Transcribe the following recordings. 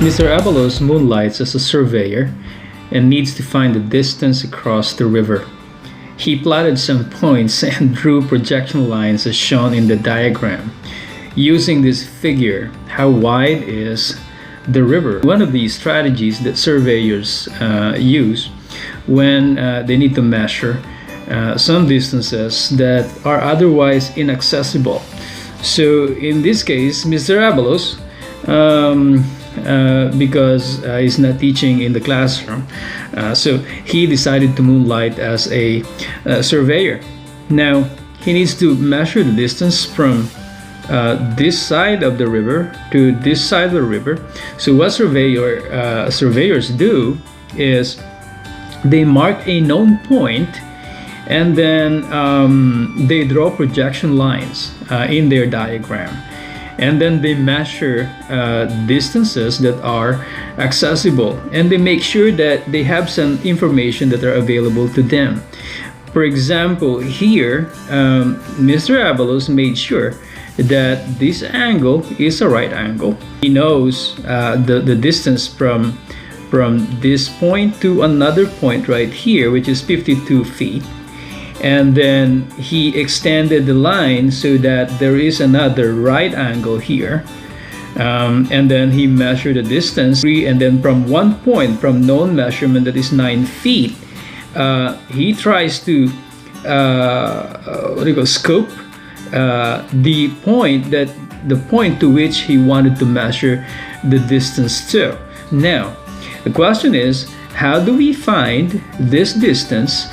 Mr. Avalos moonlights as a surveyor and needs to find the distance across the river. He plotted some points and drew projection lines as shown in the diagram. Using this figure, how wide is the river? One of the strategies that surveyors use when they need to measure some distances that are otherwise inaccessible. So in this case, Mr. Avalos, because he's not teaching in the classroom, so he decided to moonlight as a surveyor. Now he needs to measure the distance from this side of the river to this side of the river. So what surveyors do is they mark a known point, and then they draw projection lines in their diagram, and then they measure distances that are accessible, and they make sure that they have some information that are available to them. For example, here Mr. Avalos made sure that this angle is a right angle. He knows the distance from this point to another point right here, which is 52 feet. And then he extended the line so that there is another right angle here. And then he measured the distance, and then from one point, from known measurement that is 9 feet, he tries to scope the point to which he wanted to measure the distance to. Now, the question is, how do we find this distance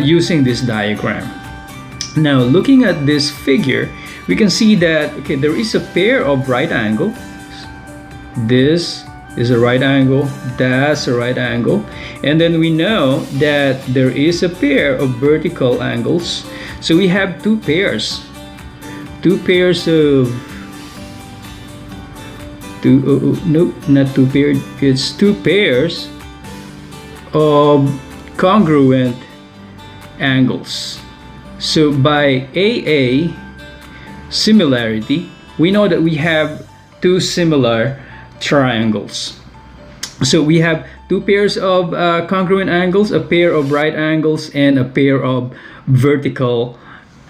using this diagram? Now, looking at this figure, we can see that there is a pair of right angles. This is a right angle, that's a right angle, and then we know that there is a pair of vertical angles. So we have two pairs of it's two pairs of congruent angles. So by AA similarity, we know that we have two similar triangles. So we have two pairs of congruent angles, a pair of right angles, and a pair of vertical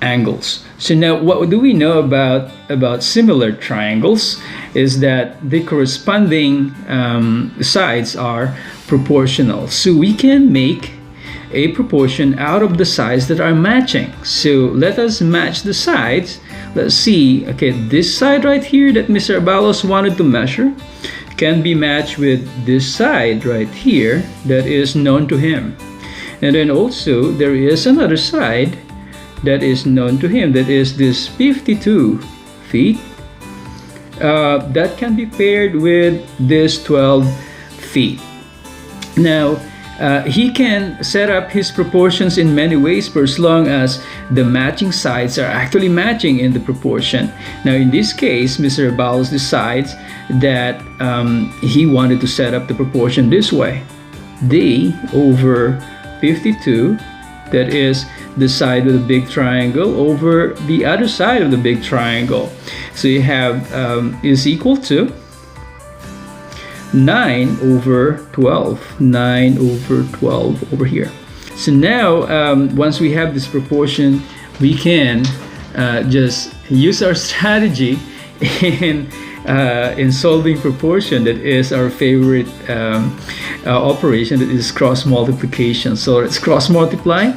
angles. So now what do we know about similar triangles is that the corresponding sides are proportional. So we can make a proportion out of the sides that are matching. So let us match the sides. Let's see, this side right here that Mr. Avalos wanted to measure can be matched with this side right here that is known to him. And then also there is another side that is known to him, that is this 52 feet, that can be paired with this 12 feet. Now he can set up his proportions in many ways for as long as the matching sides are actually matching in the proportion. Now in this case, Mr. Avalos decides that he wanted to set up the proportion this way: D over 52, that is the side of the big triangle, over the other side of the big triangle. So you have is equal to 9 over 12, 9 over 12 over here. So now once we have this proportion, we can just use our strategy in solving proportion. That is our favorite operation, that is cross multiplication. So let's cross multiply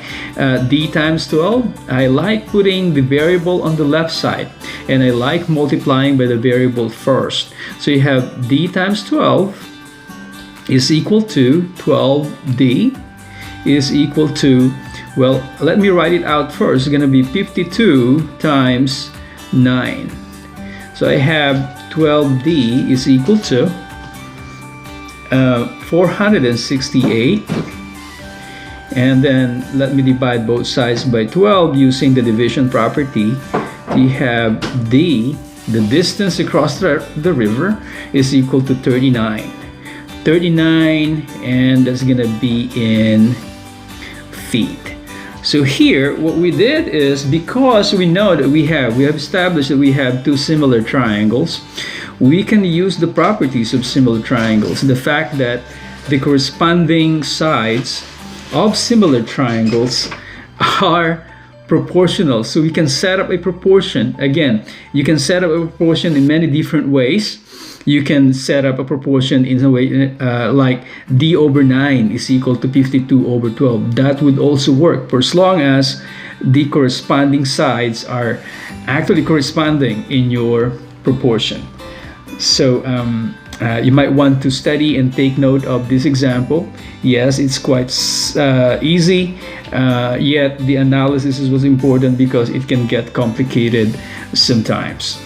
d times 12. I like putting the variable on the left side, and I like multiplying by the variable first. So you have d times 12 is equal to 12d is equal to, well, let me write it out first. It's going to be 52 times 9. So I have 12d is equal to 468, and then let me divide both sides by 12 using the division property. We have d, the distance across the river, is equal to 39, and that's gonna be in feet. So here what we did is, because we know that we have established that we have two similar triangles, we can use the properties of similar triangles. The fact that the corresponding sides of similar triangles are proportional. So we can set up a proportion. Again, you can set up a proportion in many different ways. You can set up a proportion in a way like d over 9 is equal to 52 over 12. That would also work for as long as the corresponding sides are actually corresponding in your proportion. So you might want to study and take note of this example. Yes, it's quite easy, yet the analysis was important because it can get complicated sometimes.